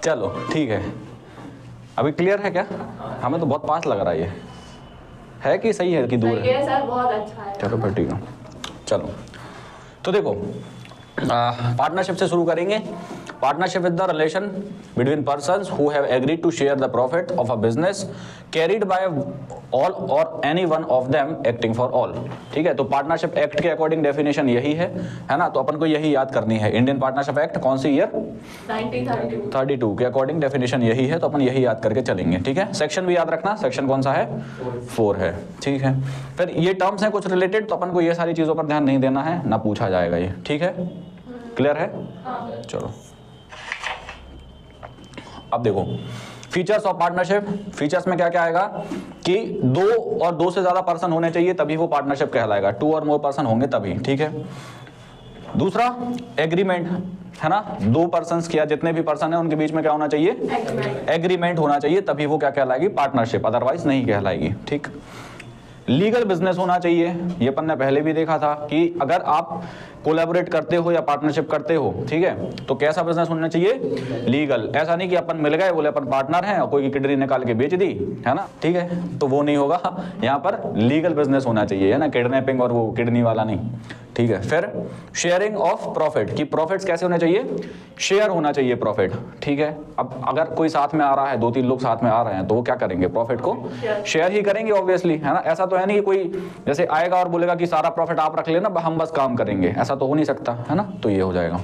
चलो ठीक है, अभी क्लियर है क्या? हमें तो बहुत पास लग रहा है कि सही है कि दूर है? सर बहुत अच्छा है। चलो फिर ठीक है। चलो तो देखो, पार्टनरशिप से शुरू करेंगे। Partnership is the relation between persons who have agreed to share the profit of a business carried by all or any one of them acting for all. ठीक है, तो पार्टनरशिप एक्ट के अकॉर्डिंग डेफिनेशन यही है ना? तो अपन को यही याद करनी है। इंडियन पार्टनरशिप एक्ट कौन सी ईयर? 1932 के अकॉर्डिंग डेफिनेशन यही है, तो अपन यही याद करके चलेंगे। ठीक है, सेक्शन भी याद रखना, सेक्शन कौन सा है? 4 है। ठीक है, फिर ये टर्म्स हैं कुछ रिलेटेड, तो अपन को ये सारी चीजों पर ध्यान नहीं देना है, ना पूछा जाएगा ये। ठीक है, क्लियर है? चलो अब देखो फीचर्स ऑफ पार्टनरशिप। फीचर्स में क्या क्या आएगा कि 2 और 2 से ज्यादा पर्सन होने चाहिए तभी वो पार्टनरशिप कहलाएगा। 2 और मोर पर्सन होंगे तभी। ठीक है, दूसरा एग्रीमेंट है ना, 2 पर्सन्स किया जितने भी पर्सन है उनके बीच में क्या होना चाहिए? एग्रीमेंट होना चाहिए, तभी वो क्या कहलाएगी? पार्टनरशिप, अदरवाइज नहीं कहलाएगी। ठीक, लीगल बिजनेस होना चाहिए। ये अपन ने पहले भी देखा था कि अगर आप कोलैबोरेट करते हो या पार्टनरशिप करते हो, ठीक है, तो कैसा बिजनेस होना चाहिए? लीगल। ऐसा नहीं कि अपन मिल गए, बोले अपन पार्टनर हैं और कोई की किडनी निकाल के बेच दी, है ना? ठीक है, तो वो नहीं होगा। यहाँ पर लीगल बिजनेस होना चाहिए, है ना? किडनैपिंग और वो किडनी वाला नहीं। ठीक है, फिर शेयरिंग ऑफ प्रॉफिट, कि प्रॉफिट्स कैसे होने चाहिए? शेयर होना चाहिए प्रॉफिट। ठीक है, अब अगर कोई साथ में आ रहा है, 2-3 लोग साथ में आ रहे हैं, तो वो क्या करेंगे? प्रॉफिट को शेयर ही करेंगे ऑब्वियसली, है ना? ऐसा तो है नहीं कोई जैसे आएगा और बोलेगा कि सारा प्रॉफिट आप रख लेना, हम बस काम करेंगे, ऐसा तो हो नहीं सकता, है ना? तो ये हो जाएगा।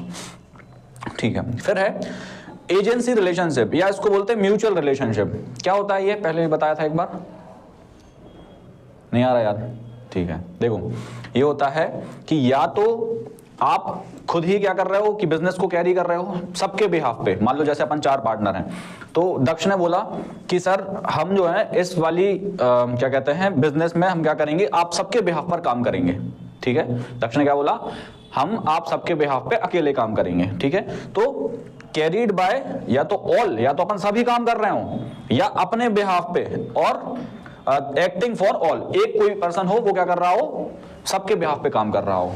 ठीक है, फिर है एजेंसी रिलेशनशिप, या इसको बोलते हैं म्यूचुअल रिलेशनशिप। क्या होता है ये? पहले भी बताया था एक बार, नहीं आ रहा याद? ठीक है, देखो ये होता है कि या तो आप खुद ही क्या कर रहे हो कि बिजनेस को कैरी कर रहे हो सबके बिहाफ पे। मान लो जैसे अपन 4 पार्टनर हैं, तो दक्ष ने बोला कि सर हम जो है इस वाली क्या कहते हैं बिजनेस में हम क्या करेंगे, आप सबके बिहाफ पर काम करेंगे। ठीक है, दक्ष ने क्या बोला? हम आप सबके बिहाफ पे अकेले काम करेंगे। ठीक है, तो कैरीड बाय या तो ऑल, या तो अपन सभी काम कर रहे हो, या अपने बिहाफ पे, और एक्टिंग फॉर ऑल, एक कोई पर्सन हो वो क्या कर रहा हो? सबके बिहाफ पे काम कर रहा हो।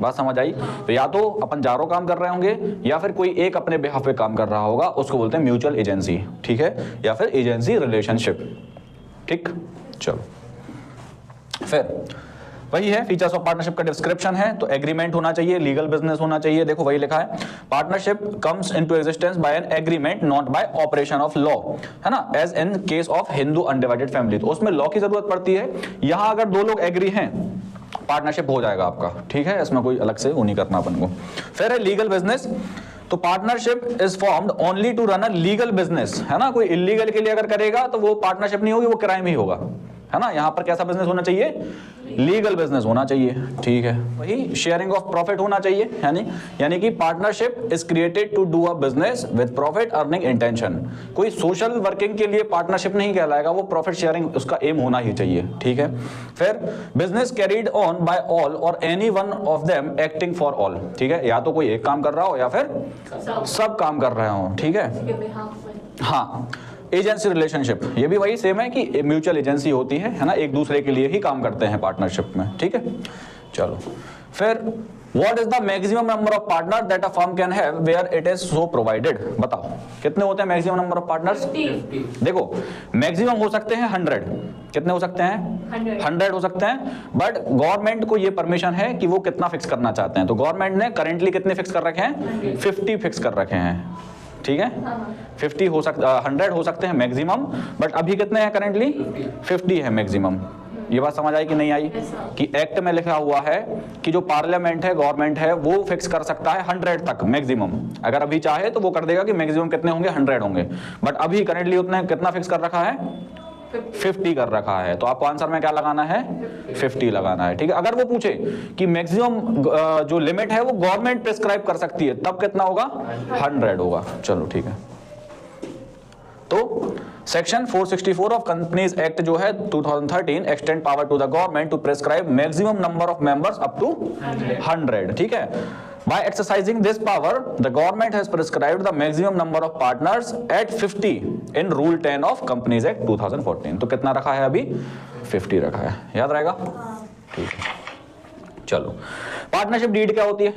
बात समझ आई? तो या तो अपन चारों काम कर रहे होंगे, या फिर कोई एक अपने बिहाफ पे काम कर रहा होगा, उसको बोलते हैं म्यूचुअल एजेंसी। ठीक है, या फिर एजेंसी रिलेशनशिप। ठीक, चलो फिर वही है फीचर्स ऑफ पार्टनरशिप का डिस्क्रिप्शन है। तो एग्रीमेंट होना चाहिए, लीगल बिजनेस होना चाहिए। देखो वही लिखा है, partnership comes into existence by an agreement not by operation of law, है ना? As in case of Hindu undivided family. तो उसमें लॉ की जरूरत पड़ती है। यहां अगर 2 लोग एग्री हैं, पार्टनरशिप हो जाएगा आपका। ठीक है, इसमें कोई अलग से वो नहीं करना अपन को। फिर है लीगल बिजनेस। तो partnership is formed only to run a legal business, है ना? कोई इलीगल के लिए अगर करेगा तो वो पार्टनरशिप नहीं होगी, वो क्राइम ही होगा, है ना? यहां पर कैसा बिजनेस होना चाहिए? लीगल बिजनेस होना चाहिए। ठीक है, वही शेयरिंग ऑफ प्रॉफिट होना चाहिए, यानी कि partnership is created to do a business with profit earning intention. कोई सोशल वर्किंग के लिए पार्टनरशिप नहीं कहलाएगा, वो प्रॉफिट शेयरिंग उसका एम होना ही चाहिए। ठीक है, फिर business carried on by all or any one of them acting for all. ठीक है, या तो कोई एक काम कर रहा हो या फिर सब काम कर रहे हो। ठीक है, हाँ। एजेंसी रिलेशनशिप, ये भी वही सेम है कि म्यूचुअल एजेंसी होती है ना? एक दूसरे के लिए ही काम करते हैं पार्टनरशिप में। ठीक है, चलो फिर what is the maximum number of partner that a firm can have where it is so provided? बताओ कितने होते हैं मैक्सिमम नंबर ऑफ पार्टनर्स? देखो मैक्सिमम हो सकते हैं 100। कितने हो सकते हैं? 100 हो सकते हैं, बट गवर्नमेंट को ये परमिशन है कि वो कितना फिक्स करना चाहते हैं। तो गवर्नमेंट ने करेंटली कितने फिक्स कर रखे हैं? 50 फिक्स कर रखे हैं। ठीक है, 50 हो सकता 100 हो सकते हैं मैक्सिमम, बट अभी कितने हैं करेंटली? 50 है मैक्सिमम। ये बात समझ आई कि नहीं आई? कि एक्ट में लिखा हुआ है कि जो पार्लियामेंट है, गवर्नमेंट है, वो फिक्स कर सकता है 100 तक मैक्सिमम। अगर अभी चाहे तो वो कर देगा कि मैक्सिमम कितने होंगे? 100 होंगे, बट अभी करेंटली उतने कितना फिक्स कर रखा है? 50 कर रखा है। तो आपको आंसर में क्या लगाना है? 50 लगाना है। ठीक है, अगर वो पूछे कि मैक्सिमम जो लिमिट है वो गवर्नमेंट प्रिस्क्राइब कर सकती है, तब कितना होगा? 100 होगा। चलो ठीक है, तो सेक्शन 464 ऑफ कंपनीज एक्ट जो है 2013 extend power to the government to prescribe maximum number of members up to 100। ठीक है, by exercising this power the government has prescribed the maximum number of partners at 50 in rule 10 of companies act 2014। तो कितना रखा है अभी? 50 रखा है, याद रहेगा? ठीक है, चलो पार्टनरशिप डीड क्या होती है?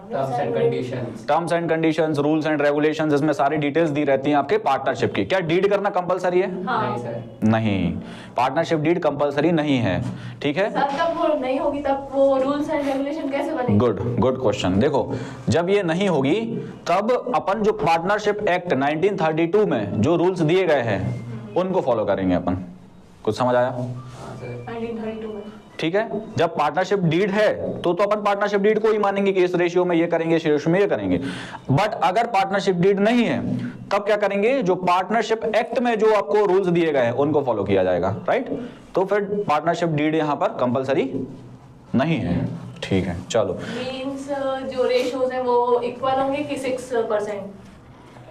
Terms and conditions, rules and regulations, इसमें सारी डिटेल्स दी रहती हैं आपके पार्टनरशिप की। क्या डीड करना कंपलसरी है? नहीं सर, नहीं, पार्टनरशिप डीड कंपलसरी नहीं है, ठीक है। सर तब वो नहीं होगी तब वो रूल्स एंड रेगुलेशन कैसे बनेंगे? Good question. देखो, जब ये नहीं होगी तब अपन जो पार्टनरशिप एक्ट 1932 में जो रूल्स दिए गए हैं उनको फॉलो करेंगे अपन। कुछ समझ आया? 1932 में, ठीक है। जब पार्टनरशिप डीड है तो अपन पार्टनरशिप डीड को ही मानेंगे कि इस रेशियो में ये करेंगे, इस रेशियो में ये करेंगे। बट अगर पार्टनरशिप डीड नहीं है तब क्या करेंगे? जो पार्टनरशिप एक्ट में जो आपको रूल्स दिए गए हैं उनको फॉलो किया जाएगा, राइट। तो फिर पार्टनरशिप डीड यहां पर कंपलसरी नहीं है, ठीक है। चलो, मींस जो रेशियोज हैं वो इक्वल होंगे कि 6%?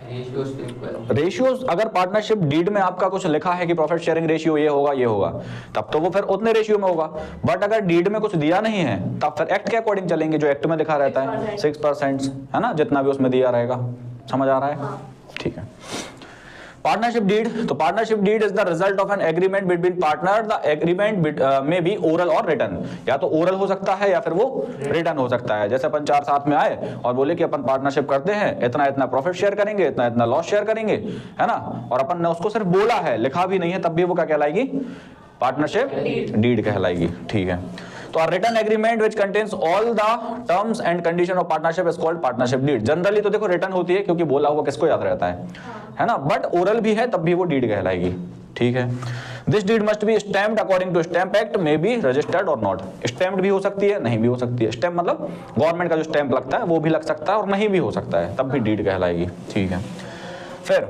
रेशियोज अगर पार्टनरशिप डीड में आपका कुछ लिखा है कि प्रॉफिट शेयरिंग रेशियो ये होगा तब तो वो फिर उतने रेशियो में होगा। बट अगर डीड में कुछ दिया नहीं है तब फिर एक्ट के अकॉर्डिंग चलेंगे, जो एक्ट में लिखा रहता है 6%, है ना, जितना भी उसमें दिया रहेगा। समझ आ रहा है? ठीक है। पार्टनरशिप डीड, तो partnership deed is the result of an agreement between partner. The agreement में बी ओरल और रिटन, या तो ओरल हो सकता है या फिर वो रिटन हो सकता है। जैसे अपन 4 साथ में आए और बोले कि अपन पार्टनरशिप करते हैं, इतना इतना प्रॉफिट शेयर करेंगे, इतना इतना लॉस शेयर करेंगे, है ना, और अपन ने उसको सिर्फ बोला है, लिखा भी नहीं है, तब भी वो क्या कहलाएगी? पार्टनरशिप डीड कहलाएगी, ठीक है। तो a written agreement which contains all the terms and condition of partnership is called partnership deed। Generally तो देखो रिटन होती है क्योंकि बोला हुआ किसको याद रहता है ना, बट ओरल भी है तब भी वो डीड कहलाएगी, ठीक है। This deed must be stamped according to stamp act, may be registered और नॉट। स्टैम्प्ड भी हो सकती है, नहीं भी हो सकती है। स्टैम्प मतलब गवर्नमेंट का जो स्टैम्प लगता है वो भी लग सकता है और नहीं भी हो सकता है, तब भी डीड कहलाएगी, ठीक है। फिर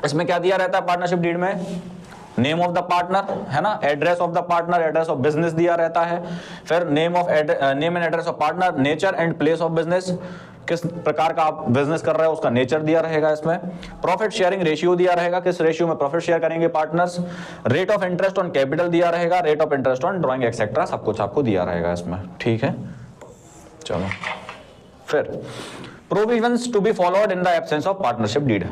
इसमें क्या दिया रहता है पार्टनरशिप डीड में? नेम ऑफ द पार्टनर, है ना, address of the partner, address of business दिया रहता है। फिर name and address of partner, nature and place of business, किस प्रकार का आप बिजनेस कर रहे हो उसका नेचर दिया रहेगा इसमें। प्रॉफिट शेयरिंग रेशियो दिया रहेगा, किस रेशियो में प्रॉफिट शेयर करेंगे partners. Rate of interest on capital दिया रहेगा, rate of interest on drawing etcetera, सब कुछ आपको दिया रहेगा इसमें, ठीक है। चलो, फिर provisions to be followed in the absence of partnership deed.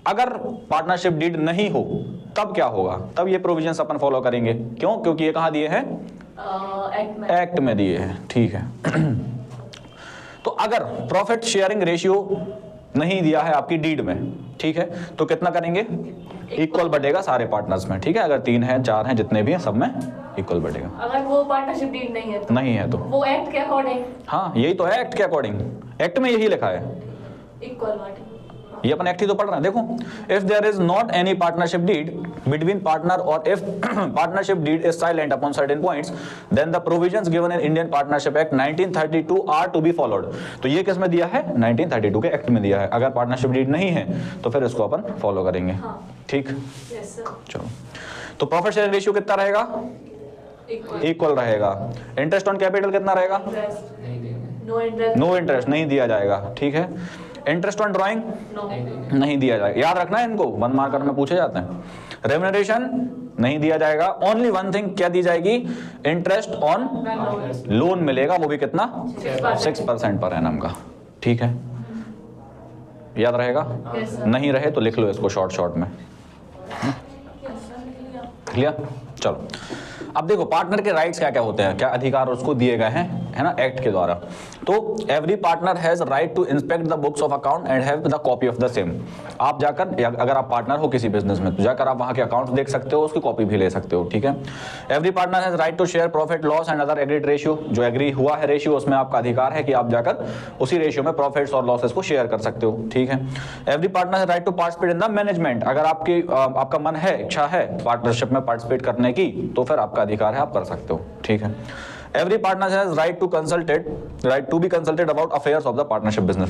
अगर पार्टनरशिप डीड नहीं हो तब क्या होगा? तब ये प्रोविजंस अपन फॉलो करेंगे। क्यों? क्योंकि ये कहां दिए हैं? एक्ट में दिए हैं, ठीक है। तो अगर प्रॉफिट शेयरिंग रेशियो नहीं दिया है आपकी डीड में, ठीक है, तो कितना करेंगे? इक्वल बढ़ेगा सारे पार्टनर्स में, ठीक है। अगर 3 है 4 है जितने भी हैं सब में इक्वल बढ़ेगा। अगर वो पार्टनरशिप डीड नहीं है तो वो एक्ट के अकॉर्डिंग, हाँ यही तो है, एक्ट के अकॉर्डिंग, एक्ट में यही लिखा है, इक्वल बांटेंगे। ये अपन एक्ट ही तो पढ़ रहे हैं। देखो, if there is not any partnership deed between partner or if partnership deed is silent upon certain points then the provisions given in Indian partnership act 1932 are to be followed. तो ये किस में दिया है? 1932 के एक्ट में दिया है। अगर पार्टनरशिप डीड नहीं है तो फिर इसको अपन फॉलो करेंगे, ठीक। चलो, तो प्रॉफिट शेयर रेशियो कितना रहेगा? इक्वल रहेगा। इंटरेस्ट ऑन कैपिटल कितना रहेगा? नो इंटरेस्ट नहीं दिया जाएगा, ठीक है। इंटरेस्ट ऑन ड्राइंग नहीं दिया जाएगा, याद रखना है इनको, 1 मार्कर में पूछे जाते हैं। रेम्यूनरेशन नहीं दिया जाएगा। ओनली वन थिंग क्या दी जाएगी? इंटरेस्ट ऑन लोन मिलेगा, वो भी कितना? 6% पर एनम का, ठीक है। याद रहेगा? नहीं रहे तो लिख लो इसको शॉर्ट में, क्लियर। चलो, अब देखो पार्टनर के राइट्स क्या क्या होते हैं, क्या अधिकार उसको दिए गए हैं, है ना, एक्ट के द्वारा। तो every partner has right to inspect the books of account and have the copy of the same. आप जाकर, अगर आप पार्टनर हो किसी बिजनेस में तो जाकर आप वहां के अकाउंट्स देख सकते हो, उसकी कॉपी भी ले सकते हो, ठीक है। Every partner has right to share profit loss and other agreed ratio. जो एग्री हुआ है रेशियो उसमें आपका अधिकार है कि आप जाकर उसी रेशियो में प्रॉफिट्स और लॉसेस को शेयर कर सकते हो, ठीक है। Every partner has right to participate in the management. अगर आपका मन है, इच्छा है पार्टनरशिप में पार्टिसिपेट करने की तो फिर आपका अधिकार है, आप कर सकते हो, ठीक है। Every partner has right to be consulted about affairs of the partnership business।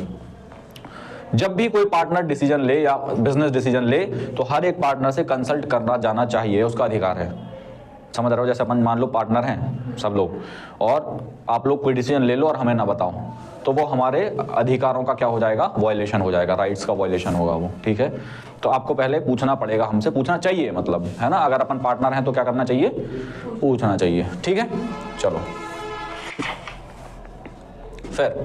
जब भी कोई पार्टनर डिसीजन ले या बिजनेस डिसीजन ले तो हर एक पार्टनर से कंसल्ट करना जाना चाहिए, उसका अधिकार है। समझ रहे हो? जैसे अपन मान लो पार्टनर हैं सब लोग और आप लोग कोई डिसीजन ले लो और हमें ना बताओ तो वो हमारे अधिकारों का क्या हो जाएगा? वायलेशन हो जाएगा, राइट्स का वायलेशन होगा वो, ठीक है। तो आपको पहले पूछना पड़ेगा, हमसे पूछना चाहिए, मतलब है ना, अगर अपन पार्टनर हैं तो क्या करना चाहिए? पूछना चाहिए, ठीक है। चलो, फिर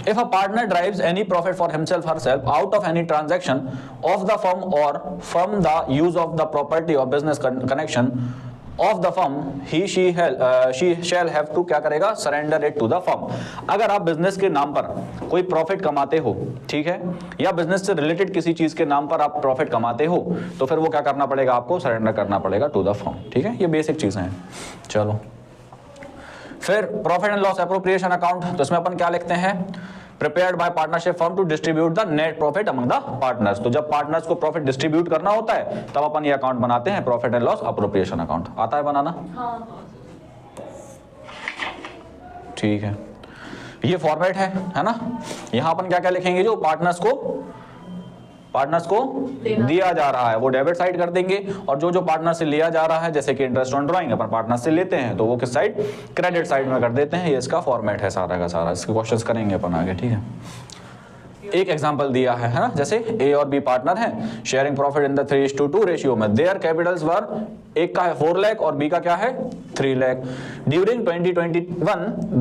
if a partner derives any profit for himself herself out of any transaction of the firm or from the use of the property or business connection of the firm he she shall have to क्या करेगा, surrender it to the firm. अगर आप business के नाम पर कोई profit कमाते हो, ठीक है, या बिजनेस से रिलेटेड किसी चीज के नाम पर आप प्रॉफिट कमाते हो, तो फिर वो क्या करना पड़ेगा, आपको सरेंडर करना पड़ेगा टू द फर्म। ठीक है, ये बेसिक चीजें हैं। चलो फिर profit and loss appropriation account, तो इसमें अपन क्या लिखते हैं, prepared by partnership firm to distribute the net profit among the partners. तो जब पार्टनर्स को प्रॉफिट डिस्ट्रीब्यूट करना होता है तब अपन ये अकाउंट बनाते हैं, profit and loss appropriation account. आता है बनाना? हाँ। ठीक है, ये फॉर्मेट है ना। यहां अपन क्या क्या लिखेंगे, जो पार्टनर्स को दिया जा रहा है वो डेबिट साइड कर देंगे, और जो पार्टनर से लिया जा रहा है, जैसे कि interest on drawing upon partner से लेते हैं, तो वो किस साइड, क्रेडिट साइड में कर देते हैं। ये इसका फॉर्मेट है सारा का सारा। इसके क्वेश्चंस करेंगे अपन आगे। ठीक है, एक एग्जांपल दिया है ना, जैसे ए और बी पार्टनर हैं, sharing profit in the 3:2 ratio में। देयर कैपिटल्स वर, एक का है 4 लाख और बी का क्या है 3 lakh. During 2021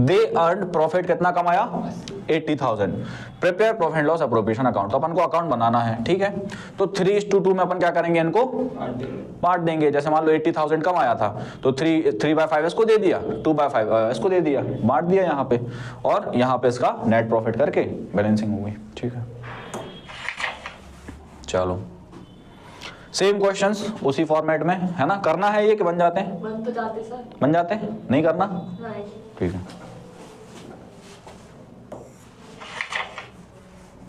they earn profit कितना कमाया, 80,000। Prepare profit and loss appropriation account, तो अपन को अकाउंट बनाना है। ठीक है, तो 3:2 में अपन क्या करेंगे, इनको बांट देंगे। जैसे मान लो 80,000 कमाया था, तो 3/5 इसको दे दिया, 2/5 इसको दे दिया, बांट दिया यहाँ पे, और यहाँ पे इसका नेट प्रॉफिट करके बैलेंसिंग हो गई। ठीक है, चलो सेम क्वेश्चंस उसी फॉर्मेट में है ना। करना है ये कि बन जाते हैं? बन तो जाते सर। बन जाते हैं, नहीं करना? नहीं। ठीक है,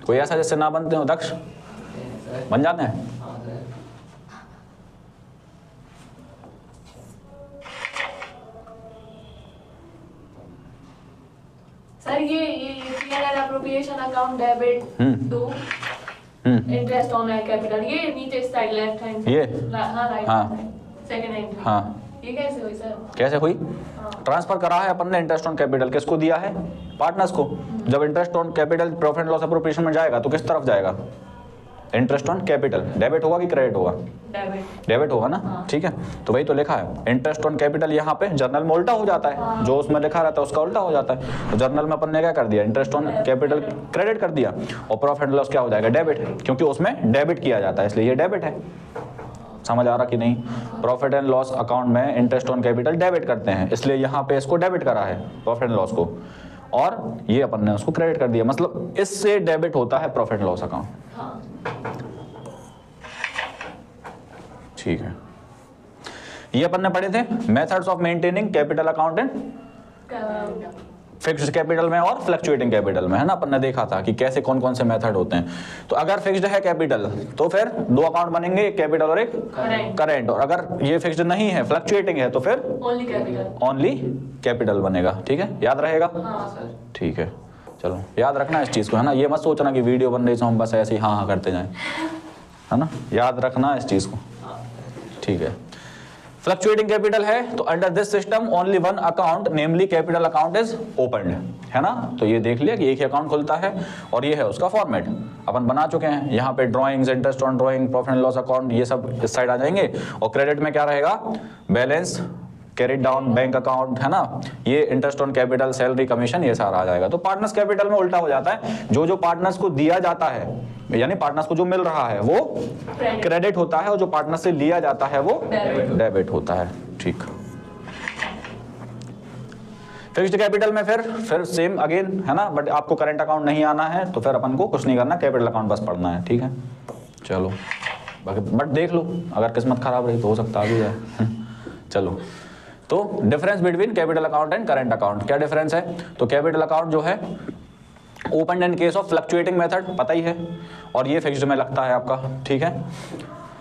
कोई ऐसा जिससे ना बनते हो? दक्ष, बन जाते हैं? सर ये P&L appropriation account debit to interest on capital, ये नीचे साइड लेफ्ट हैंड, ये हाँ राइट, हाँ सेकंड एंट्री, हाँ, ये कैसे हुई सर? कैसे हुई? हाँ। ट्रांसफर करा है अपन ने इंटरेस्ट ऑन कैपिटल, किसको दिया है, पार्टनर्स को। जब interest on capital profit and loss appropriation में जाएगा तो किस तरफ जाएगा, इंटरेस्ट ऑन कैपिटल। डेबिट होगा कि क्रेडिट होगा? डेबिट होगा ना। हाँ। ठीक है, तो वही तो लिखा है, इंटरेस्ट ऑन कैपिटल यहाँ पे जर्नल में उल्टा हो जाता है। हाँ। जो उसमें लिखा रहता है उसका उल्टा हो जाता है। तो जर्नल में अपन ने क्या कर दिया, इंटरेस्ट ऑन कैपिटल क्रेडिट कर दिया, और प्रॉफिट एंड लॉस क्या हो जाएगा, डेबिट, क्योंकि उसमें डेबिट किया जाता है, इसलिए ये डेबिट है। समझ आ रहा कि नहीं? प्रॉफिट एंड लॉस अकाउंट में इंटरेस्ट ऑन कैपिटल डेबिट करते हैं, इसलिए यहाँ पे इसको डेबिट करा है प्रॉफिट एंड लॉस को, और ये अपन ने उसको क्रेडिट कर दिया, मतलब इससे डेबिट होता है प्रॉफिट एंड लॉस अकाउंट। ठीक है, ये अपन ने पढ़े थे methods of maintaining capital account in fixed capital में और फ्लक्चुएटिंग कैपिटल में, है ना। अपन ने देखा था कि कैसे कौन कौन से मेथड होते हैं। तो अगर फिक्स्ड है कैपिटल तो फिर 2 अकाउंट बनेंगे, एक कैपिटल और एक करेंट, और अगर ये फिक्स्ड नहीं है, फ्लक्चुएटिंग है, तो फिर ओनली कैपिटल बनेगा। ठीक है, याद रहेगा? हाँ। ठीक है, चलो याद रखना इस चीज को, है ना। ये मत सोचना कि वीडियो बन रही है हम बस ऐसे ही हाँ हाँ करते जाएं, है ना। याद रखना इस चीज को, ठीक है। फ्लक्चुएटिंग कैपिटल है तो under this system only one account namely capital account is opened, है ना। तो ये देख लिया कि एक ही अकाउंट खुलता है, और ये है उसका फॉर्मेट अपन बना चुके हैं। यहाँ पे drawings, interest on drawing, profit and loss account, ये सब इस साइड आ जाएंगे, और क्रेडिट में क्या रहेगा, balance, carried down, bank account, है ना। ये interest on capital, salary, commission, ये सारा आ जाएगा। तो पार्टनर्स कैपिटल में उल्टा हो जाता है, जो पार्टनर्स को दिया जाता है, यानी पार्टनर्स को जो मिल रहा है वो क्रेडिट होता है, और जो पार्टनर से लिया जाता है वो डेबिट होता है। ठीक। फिक्स्ड कैपिटल में फिर सेम अगेन, है ना, बट आपको करंट अकाउंट नहीं आना है तो फिर अपन को कुछ नहीं करना, कैपिटल अकाउंट बस पढ़ना है। ठीक है, चलो बट देख लो, अगर किस्मत खराब रही तो हो सकता भी है। चलो, तो difference between capital account and current account, क्या डिफरेंस है? तो कैपिटल अकाउंट जो है open in case of fluctuating method, पता ही है, और ये फिक्स्ड में लगता है आपका। ठीक है,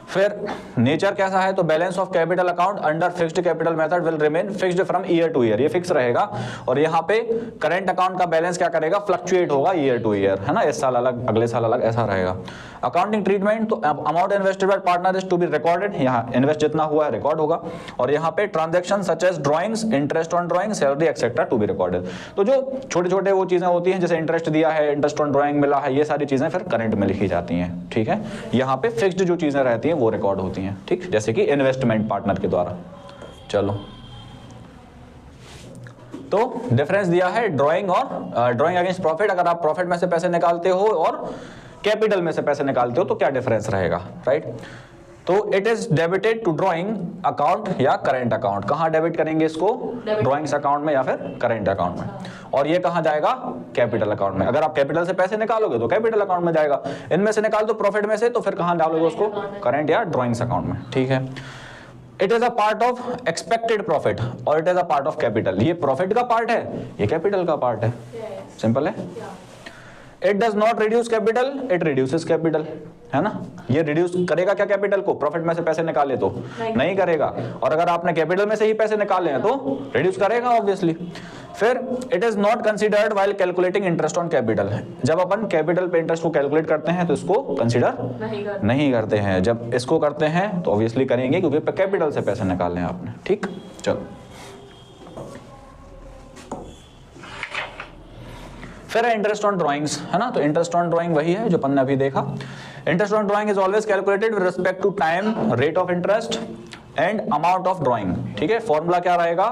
फिर नेचर कैसा है? तो balance of capital account under fixed capital method will remain fixed from year two year, ये फिक्स रहेगा। और यहाँ पे करंट अकाउंट का बैलेंस क्या करेगा, फ्लक्चुएट होगा ईयर टू ईयर, है ना। इस साल अलग, अगले साल अलग, ऐसा रहेगा। अकाउंटिंग ट्रीटमेंट, तो amount invested by partner is to be recorded, यहाँ इन्वेस्ट जितना हुआ है रिकॉर्ड होगा। और यहाँ पे transaction such as drawings, interest on drawing, salary etcetera to be recorded. तो जो छोटे छोटे वो चीजें होती हैं, जैसे इंटरेस्ट दिया है, इंटरेस्ट ऑन ड्राइंग मिला है, ये सारी चीजें फिर करंट में लिखी जाती हैं। ठीक है, यहाँ पे फिक्स्ड जो चीजें रहती हैं वो रिकॉर्ड होती हैं। ठीक, जैसे कि इन्वेस्टमेंट पार्टनर के द्वारा। चलो, तो डिफरेंस दिया है ड्राइंग और ड्राइंग अगेंस्ट प्रॉफिट। अगर आप प्रॉफिट में से पैसे निकालते हो और कैपिटल में से पैसे निकालते हो तो क्या डिफरेंस रहेगा, राइट। तो it is debited to drawing account या करेंट अकाउंट। कहाँ डेबिट करेंगे इसको? ड्राइंग्स अकाउंट में या फिर करेंट अकाउंट में। और ये कहाँ जाएगा? कैपिटल अकाउंट में। अगर आप कैपिटल से पैसे निकालोगे तो कैपिटल अकाउंट में जाएगा, इनमें से निकाल दो प्रॉफिट में से, तो फिर कहाँ डालोगे उसको? करेंट या ड्राइंग्स अकाउंट में। ठीक है। It is a part of expected profit और it is a part of capital. ये प्रॉफिट का पार्ट है, ये कैपिटल का पार्ट है। सिंपल है। It does not reduce capital, it reduces capital, है ना। ये रिड्यूस करेगा क्या कैपिटल को? प्रॉफिट में से पैसे निकाले तो नहीं करेगा, और अगर आपने कैपिटल में से ही पैसे निकाले हैं तो रिड्यूस करेगा ऑब्वियसली। फिर it is not considered while calculating interest on capital. जब अपन कैपिटल पे इंटरेस्ट को कैलकुलेट करते हैं तो इसको कंसीडर नहीं करते हैं, जब इसको करते हैं तो ऑब्वियसली करेंगे क्योंकि कैपिटल से पैसे निकाले हैं आपने। ठीक, चलो फिर है इंटरेस्ट ऑन ड्राइंग्स, है ना। तो इंटरेस्ट ऑन ड्राइंग वही है जो अपन ने अभी देखा। Interest on drawing is always calculated with respect to time, rate of interest and amount of drawing. ठीक है। फॉर्मूला क्या रहेगा?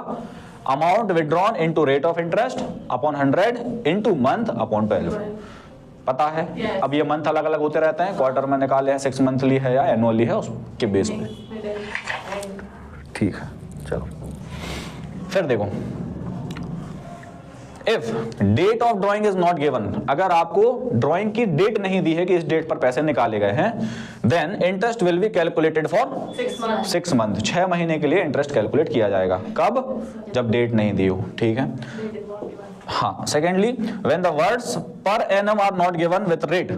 Amount withdrawn into rate of interest upon 100 into month upon 12। पता है? yes. अब ये मंथ अलग अलग होते रहते हैं, क्वार्टर में निकाले हैं, 6 मंथली है या एनुअली है, उसके बेस पे। ठीक है, चलो फिर देखो, if date of drawing is not given, अगर आपको ड्राइंग की डेट नहीं दी है कि इस डेट पर पैसे निकाले गए हैं, then interest will be calculated for 6 month. 6 महीने के लिए इंटरेस्ट कैलकुलेट किया जाएगा। कब? जब डेट नहीं दी हो। ठीक है। हाँ, secondly when the words per annum are not given with rate,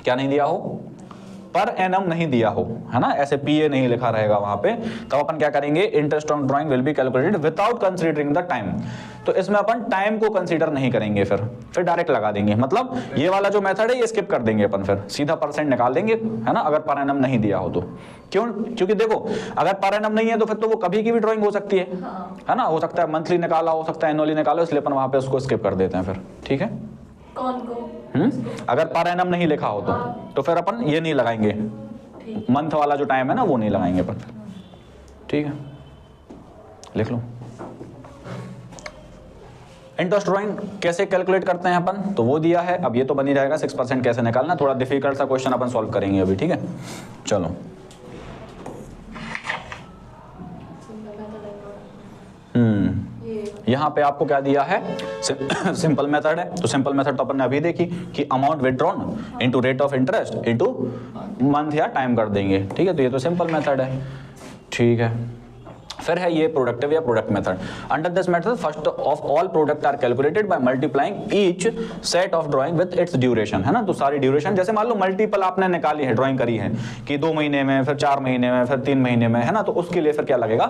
क्या नहीं दिया हो? पर एनम नहीं दिया हो, है ना, ऐसे पीए नहीं लिखा रहेगा वहां पे, तो अपन क्या करेंगे? Interest on drawing will be calculated without considering the time. तो इसमें अपन टाइम को कंसीडर नहीं करेंगे, फिर डायरेक्ट लगा देंगे। मतलब ये वाला जो मेथड है ये स्किप कर देंगे अपन, फिर सीधा परसेंट निकाल देंगे, है ना, अगर पर एनम नहीं दिया हो तो। क्यों? क्योंकि देखो, अगर पर एनम नहीं है तो फिर तो वो कभी की भी ड्राइंग हो सकती है ना। हो सकता है मंथली निकाला, हो सकता है एनुअली निकालो, इसलिए अपन वहां पे उसको स्किप कर देते हैं फिर। ठीक है। कौन को? अगर पर एनम नहीं लिखा हो तो फिर अपन ये नहीं लगाएंगे, मंथ वाला जो टाइम है ना वो नहीं लगाएंगे अपन। ठीक है, लिख लो। इंटरेस्ट ड्राइंग कैसे कैलकुलेट करते हैं अपन, तो वो दिया है। अब ये तो बन ही जाएगा। 6% कैसे निकालना, थोड़ा डिफिकल्ट सा क्वेश्चन अपन सॉल्व करेंगे अभी। ठीक है, चलो। यहाँ पे आपको क्या दिया है? सिंपल मेथड है। तो सिंपल मेथड तो अपन ने अभी देखी कि amount withdrawn into rate of interest into month या टाइम कर देंगे। ठीक है, तो ये तो सिंपल मेथड है। ठीक है। फिर है ये प्रोडक्टिव या product method. Under this method first of all product are calculated by multiplying each set of drawing with its duration, है ना। तो सारी ड्यूरेशन, जैसे मान लो मल्टीपल आपने निकाली है, ड्राइंग करी है कि 2 महीने में, फिर 4 महीने में, फिर 3 महीने में, है ना, तो उसके लिए फिर क्या लगेगा?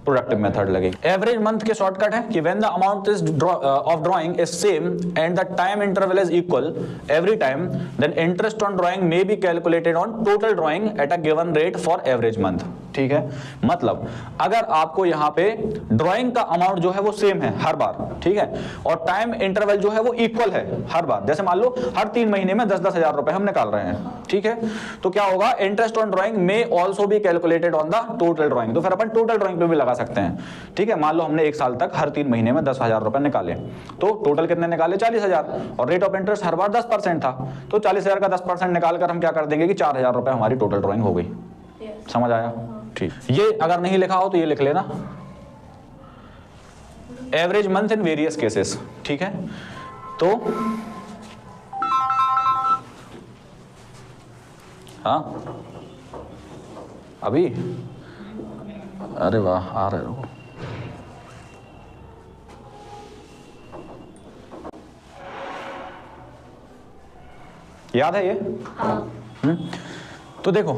प्रोडक्टिव मेथड लगेगी। एवरेज मंथ के शॉर्टकट है कि when the amount is of drawing is same and the time interval is equal every time, then interest on drawing may be calculated on total drawing at a given rate for average month. ठीक है, मतलब अगर आपको यहाँ पे drawing का amount जो है वो सेम है हर बार, ठीक है, और टाइम इंटरवल जो है वो इक्वल है हर बार, जैसे मान लो हर 3 महीने में 10-10 हजार रुपए हम निकाल रहे हैं, ठीक है, तो क्या होगा? इंटरेस्ट ऑन ड्राइंग में ऑल्सो भी calculated on the total drawing. तो फिर अपन टोटल ड्राइंग पे भी लगा सकते हैं। ठीक है, मान लो हमने 1 साल तक हर 3 महीने में 10,000 रुपए निकाले, तो टोटल कितने निकाले? 40,000, और रेट ऑफ इंटरेस्ट हर बार 10% था, तो 40,000 का 10% निकालकर हम क्या कर देंगे कि 4,000 रुपए हमारी टोटल ड्राइंग हो गई। समझ आया? ठीक। ये अगर नहीं लिखा हो तो ये लिख लेना, average month in various cases. ठीक है, तो हाँ अभी, अरे वाह, आ रहे हो। याद है ये? हाँ। तो देखो,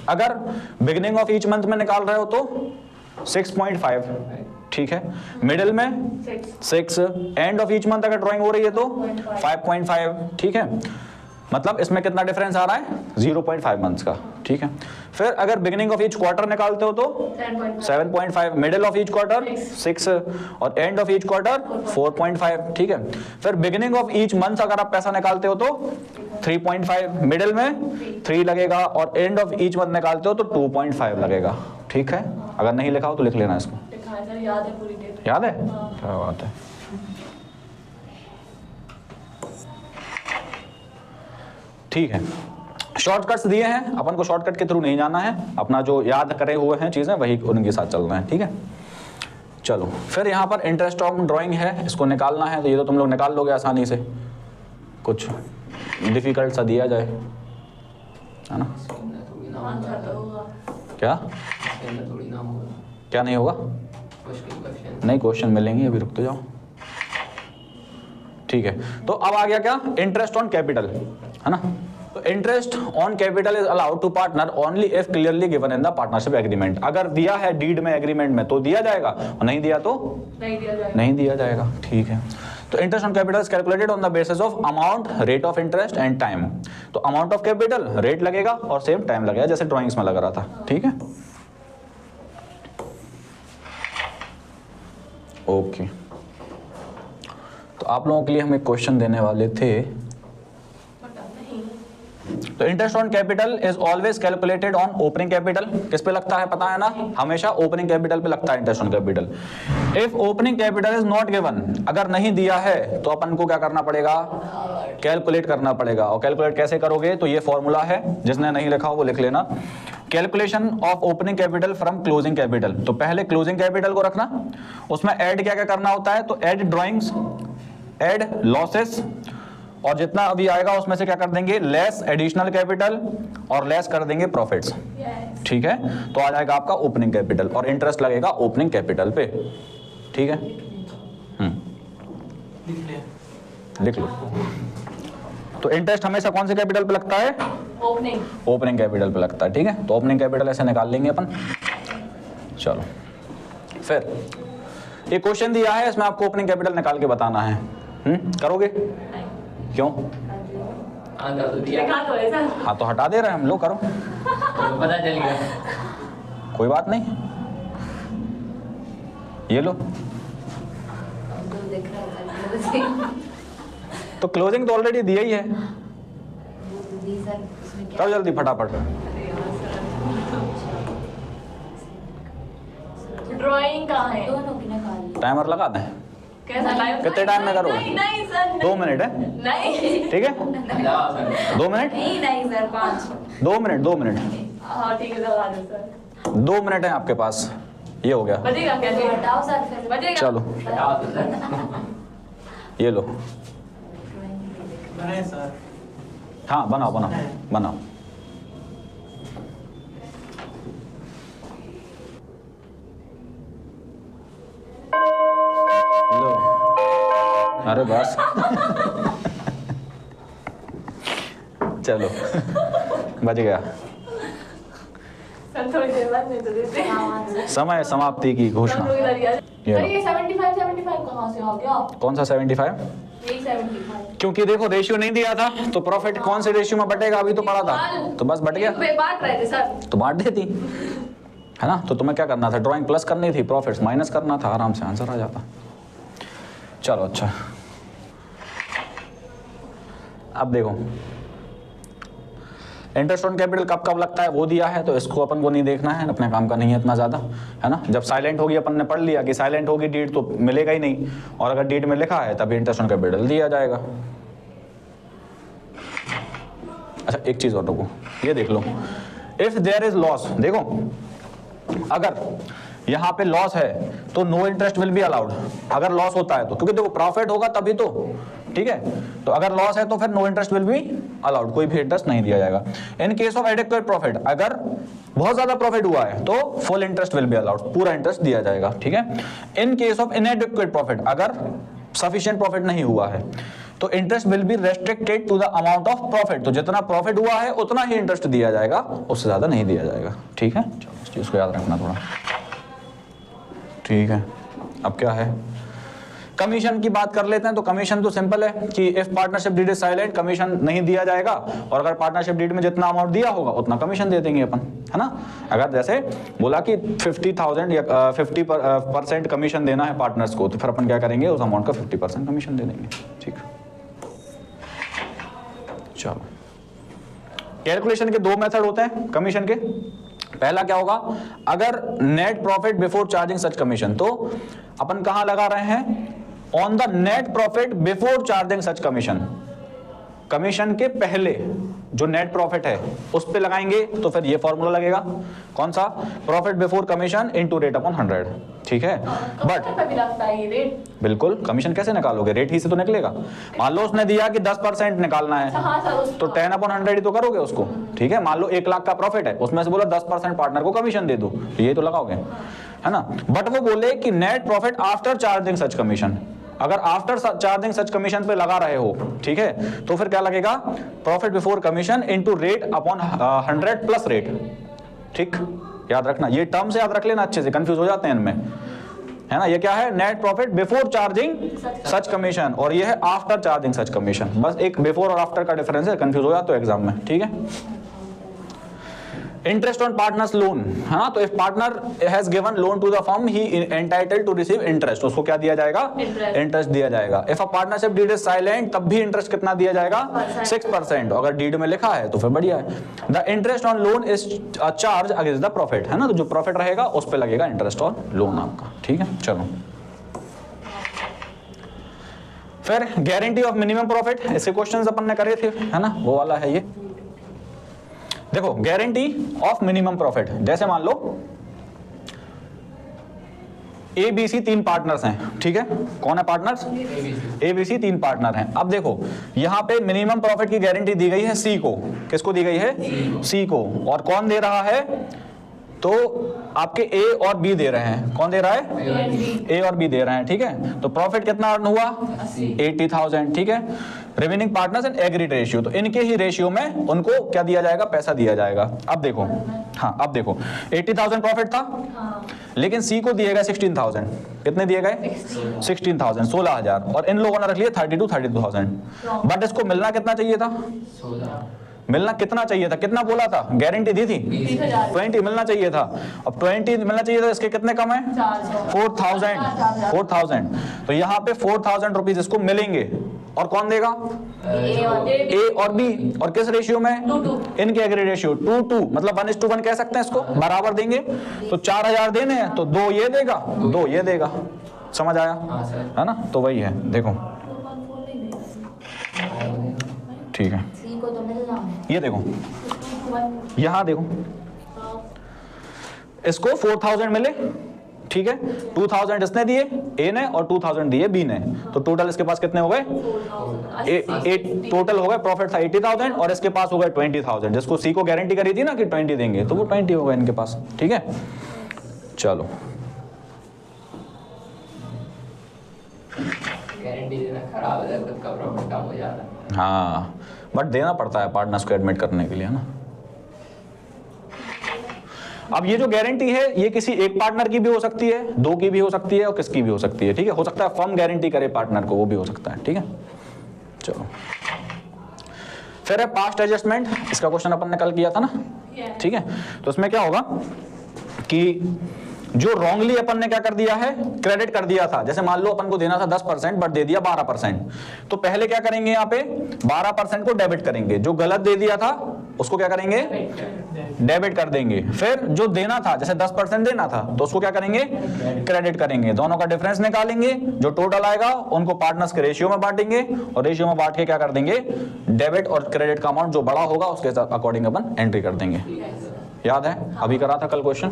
अगर बिगिनिंग ऑफ ईच मंथ में निकाल रहे हो तो 6.5, ठीक है, मिडिल में 6, एंड ऑफ ईच मंथ अगर ड्राइंग हो रही है तो 5.5, ठीक है, मतलब इसमें कितना डिफरेंस आ रहा है? 0.5 मंथ्स का। ठीक है, फिर अगर बिगिनिंग ऑफ ईच क्वार्टर निकालते हो तो 7.5, मिडिल ऑफ ईच क्वार्टर 6, और एंड ऑफ ईच क्वार्टर 4.5। ठीक है, फिर बिगिनिंग ऑफ ईच मंथ अगर आप पैसा निकालते हो तो 3.5, मिडिल में 3 लगेगा, और एंड ऑफ ईच मंथ निकालते हो तो 2.5 लगेगा। ठीक है, अगर नहीं लिखा हो तो लिख लेना इसको। याद है पूरी डेट? याद है? क्या बात है। ठीक है, शॉर्टकट्स दिए हैं, अपन को शॉर्टकट के थ्रू नहीं जाना है, अपना जो याद करे हुए हैं चीजें वही उनके साथ चल रहे हैं, ठीक है। चलो फिर यहाँ पर इंटरेस्ट ऑफ ड्राइंग है, इसको निकालना है, तो ये तो तुम लोग निकाल लोगे आसानी से, कुछ डिफिकल्ट सा दिया जाए, है ना। क्या क्या नहीं होगा? नहीं, क्वेश्चन मिलेंगे, अभी रुक तो जाओ, ठीक है। तो अब आ गया क्या, इंटरेस्ट ऑन कैपिटल, है ना। तो interest on capital is allowed to partner only if clearly given in the partnership agreement. अगर दिया है डीड में, एग्रीमेंट में, तो दिया जाएगा, और नहीं दिया तो नहीं दिया जाएगा, ठीक है। तो interest on capital is calculated on the basis of amount, rate of interest and time. तो अमाउंट ऑफ कैपिटल, रेट लगेगा और सेम टाइम लगेगा, जैसे ड्राइंग्स में लग रहा था, ठीक है। ओके, तो आप लोगों के लिए हम एक क्वेश्चन देने वाले थे। तो interest on capital is always calculated on opening capital. किस पे लगता है पता है ना, हमेशा ओपनिंग कैपिटल पे लगता है interest on capital. If opening capital is not given, अगर नहीं दिया है तो अपन को क्या करना पड़ेगा, कैलकुलेट करना पड़ेगा। और कैलकुलेट कैसे करोगे, तो ये फॉर्मूला है, जिसने नहीं लिखा हो वो लिख लेना। Calculation of opening capital from closing capital. तो पहले क्लोजिंग कैपिटल को रखना, उसमें ऐड क्या क्या करना होता है, तो ऐड ड्राइंग्स, ऐड लॉसेस, और जितना अभी आएगा उसमें से क्या कर देंगे, लेस एडिशनल कैपिटल, और लेस कर देंगे प्रॉफिट्स, ठीक है। तो आ जाएगा आपका ओपनिंग कैपिटल, और इंटरेस्ट लगेगा ओपनिंग कैपिटल पे, ठीक है। लिख लो। तो इंटरेस्ट हमेशा कौन से कैपिटल पे लगता है, ओपनिंग कैपिटल पे लगता है, ठीक है। तो ओपनिंग कैपिटल ऐसे निकाल लेंगे अपन। चलो फिर ये क्वेश्चन दिया है, इसमें आपको ओपनिंग कैपिटल निकाल के बताना है, करोगे? क्यों? हाँ तो हटा दे रहे हैं हम लोग, करो, पता चल गया, कोई बात नहीं, ये लो। तो क्लोजिंग तो ऑलरेडी दिया ही है, करो जल्दी फटाफट। ड्राइंग कहाँ है? टाइमर लगा दें, कितने टाइम में करोगे? नहीं सर, 2 मिनट है, नहीं, ठीक है। 2 मिनट, नहीं सर, 5। 2 मिनट, 2 मिनट, हाँ ठीक है, लगा दो सर। 2 मिनट है आपके पास, ये हो गया। बजेगा कैसे? हटाओ सर, फिर बजेगा। चलो ये लो, हाँ बनाओ बनाओ बनाओ। लो, अरे बस चलो बच गया। सर थोड़ी देर बाद नहीं तो देते। समय समाप्ति की घोषणा। ये 75 कहाँ से आ गया? कौन सा 75? यही 75। क्योंकि देखो रेशियो नहीं दिया था, तो प्रॉफिट कौन से रेशियो में बटेगा, अभी तो पड़ा था, तो बस बट गया। बांट रहे थे सर, तो बांट देती, है ना। तो तुम्हें क्या करना था, ड्राइंग प्लस करनी थी, प्रॉफिट्स माइनस करना था, आराम से आंसर आ जाता। चलो अच्छा, अब देखो इंटरेस्ट ऑन कैपिटल कब कब लगता है वो दिया है, तो इसको अपन को नहीं देखना है, अपने काम का नहीं है इतना ज़्यादा, है ना। जब साइलेंट होगी, अपन ने पढ़ लिया कि साइलेंट होगी डीड तो मिलेगा ही नहीं, और अगर डीड में लिखा है तभी इंटरेस्ट ऑन कैपिटल दिया जाएगा। अच्छा एक चीज़ और रुको, ये देख लो, इफ देयर इज लॉस, देखो अगर यहाँ पे लॉस है तो no interest will be allowed. अगर लॉस होता है तो, क्योंकि देखो प्रॉफिट होगा तभी तो, ठीक है। तो अगर लॉस है तो फिर no interest will be allowed, कोई भी इंटरेस्ट नहीं दिया जाएगा। In case of adequate profit, अगर बहुत ज्यादा प्रॉफिट हुआ है तो full interest will be allowed, पूरा इंटरेस्ट दिया जाएगा, ठीक है। In case of inadequate profit, अगर सफिशिएंट प्रॉफिट नहीं हुआ है तो interest will be restricted to the amount of profit. तो जितना प्रॉफिट हुआ है उतना ही इंटरेस्ट दिया जाएगा, उससे ज्यादा नहीं दिया जाएगा, ठीक है। चलो इस चीज को याद रखना थोड़ा, ठीक है। अब क्या है, कमीशन की बात कर लेते हैं। तो कमीशन तो सिंपल है कि if partnership deed is silent, commission नहीं दिया जाएगा, और अगर पार्टनरशिप डीड में जितना अमाउंट दिया होगा उतना कमीशन दे देंगे अपन, है ना। अगर जैसे बोला कि 50,000 या 50% कमीशन देना है पार्टनर्स को, तो फिर अपन क्या करेंगे, उस अमाउंट का 50% कमीशन दे देंगे, ठीक है। चलो कैलकुलेशन के 2 मेथड होते हैं कमीशन के। पहला क्या होगा, अगर नेट प्रॉफिट बिफोर चार्जिंग सच कमीशन, तो अपन कहां लगा रहे हैं, on the net profit before charging such commission, commission के पहले, जो नेट प्रॉफिट है उस पे लगाएंगे तो फिर ये फॉर्मूला लगेगा, कौन सा, profit before commission into rate upon 100, ठीक है। बट कमीशन पे भी लगता है ये रेट। बिल्कुल, कमीशन कैसे निकालोगे, रेट ही से तो निकलेगा। मान लो उसने दिया कि 10% निकालना है, हाँ सर, तो 10 अपॉन 100 ही तो करोगे उसको, ठीक है। मान लो 1 लाख का प्रॉफिट है, उसमें से बोला 10% पार्टनर को कमीशन दे दो, तो ये तो लगाओगे, है ना। बट वो बोले कि नेट प्रॉफिट आफ्टर चार्जिंग सच कमीशन, अगर आफ्टर चार्जिंग सच कमीशन पे लगा रहे हो, ठीक है, तो फिर क्या लगेगा, profit before commission into rate upon 100 plus rate, ठीक। याद रखना, ये टर्म्स याद रख लेना अच्छे से, कंफ्यूज हो जाते हैं इनमें, है ना। ये क्या है, नेट प्रॉफिट बिफोर चार्जिंग सच कमीशन, और ये है आफ्टर चार्जिंग सच कमीशन। बस एक बिफोर और आफ्टर का डिफरेंस है, कंफ्यूज हो जाते हो एग्जाम में, ठीक है। इंटरेस्ट ऑन पार्टनर्स लोन, है ना। तो if partner has given loan to the firm he entitled to receive interest, उसको क्या दिया जाएगा, इंटरेस्ट दिया जाएगा। If a partnership deed is silent, तब भी इंटरेस्ट कितना दिया जाएगा, 6%। अगर डीड में लिखा है तो फिर बढ़िया है। The interest on loan is charge against the profit, है ना। तो जो प्रॉफिट रहेगा उस पर लगेगा इंटरेस्ट ऑन लोन आपका, ठीक है। चलो फिर गारंटी ऑफ मिनिमम प्रॉफिट, ऐसे क्वेश्चंस अपन ने करे थे, है ना, वो वाला है ये। देखो गारंटी ऑफ मिनिमम प्रॉफिट, जैसे मान लो ABC 3 पार्टनर्स हैं, ठीक है। कौन है पार्टनर्स, ABC 3 पार्टनर हैं। अब देखो यहां पे मिनिमम प्रॉफिट की गारंटी दी गई है C को, किसको दी गई है, C को। और कौन दे रहा है, तो आपके A और B दे रहे हैं। कौन दे रहा है, A और B दे रहे हैं, ठीक है। तो प्रॉफिट कितना अर्न हुआ, 80,000, ठीक है। Remaining partners in agreed ratio, तो इनके ही रेशियो में उनको क्या दिया जाएगा, पैसा दिया जाएगा। अब देखो, हाँ अब देखो 80,000 प्रॉफिट था, लेकिन C को दिए गए 16,000, कितने दिए गए, 16,000, 16,000, और इन लोगों ने रख लिया 32,000। बट इसको मिलना कितना चाहिए था, मिलना कितना चाहिए था, कितना बोला था, गारंटी दी थी 20 मिलना चाहिए था। अब 20 मिलना चाहिए था, इसके कितने कम है, 4,000। तो यहाँ पे 4,000 रुपीज इसको मिलेंगे, और कौन देगा, A और B, और किस रेशियो में, 2:2, इनके एग्री रेशियो 2:2, मतलब 1:1 कह सकते हैं इसको, बराबर देंगे। तो 4,000 देने हैं तो 2 ये देगा, 2 ये देगा, समझ आया, है ना। तो वही है, देखो ठीक है। ये देखो यहां देखो, इसको 4,000 मिले, ठीक है। 2,000 इसने दिए A ने, और 2,000 दिए B ने, तो टोटल इसके पास कितने हो गए, टोटल हो गए, प्रॉफिट था 80,000 और इसके पास हो गए 20,000। जिसको C को गारंटी करी थी ना कि 20 देंगे, तो वो 20 हो गए इनके पास, ठीक है। चलो गारंटी देना खराब है, खुद का प्रॉफिट कम हो जाता है। हाँ, बट देना पड़ता है पार्टनर्स को एडमिट करने के लिए, है ना। अब ये जो गारंटी है ये किसी एक पार्टनर की भी हो सकती है, 2 की भी हो सकती है, और किसकी भी हो सकती है, ठीक है। हो सकता है फर्म गारंटी करे पार्टनर को, वो भी हो सकता है, ठीक है। चलो फिर है पास्ट एडजस्टमेंट, इसका क्वेश्चन अपन ने कल किया था ना, ठीक है। तो इसमें क्या होगा कि जो रॉन्गली अपन ने क्या कर दिया है, क्रेडिट कर दिया था। जैसे मान लो अपन को देना था 10% बट दे दिया 12%, तो पहले क्या करेंगे, यहाँ पे 12% को डेबिट करेंगे, जो गलत दे दिया था उसको क्या करेंगे, डेबिट कर देंगे। फिर जो देना था, जैसे 10% देना था, तो उसको क्या करेंगे, क्रेडिट करेंगे। दोनों का डिफरेंस निकालेंगे, जो टोटल आएगा उनको पार्टनर्स के रेशियो में बांटेंगे, और रेशियो में बांट के क्या कर देंगे, डेबिट और क्रेडिट का अमाउंट जो बड़ा होगा उसके अकॉर्डिंग अपन एंट्री कर देंगे। याद है, अभी करा था कल क्वेश्चन,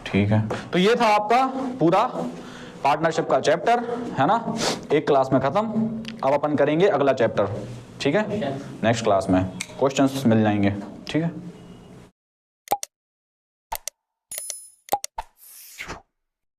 ठीक है। तो ये था आपका पूरा पार्टनरशिप का चैप्टर, है ना, एक क्लास में खत्म। अब अपन करेंगे अगला चैप्टर, ठीक है, नेक्स्ट क्लास में क्वेश्चंस मिल जाएंगे, ठीक है।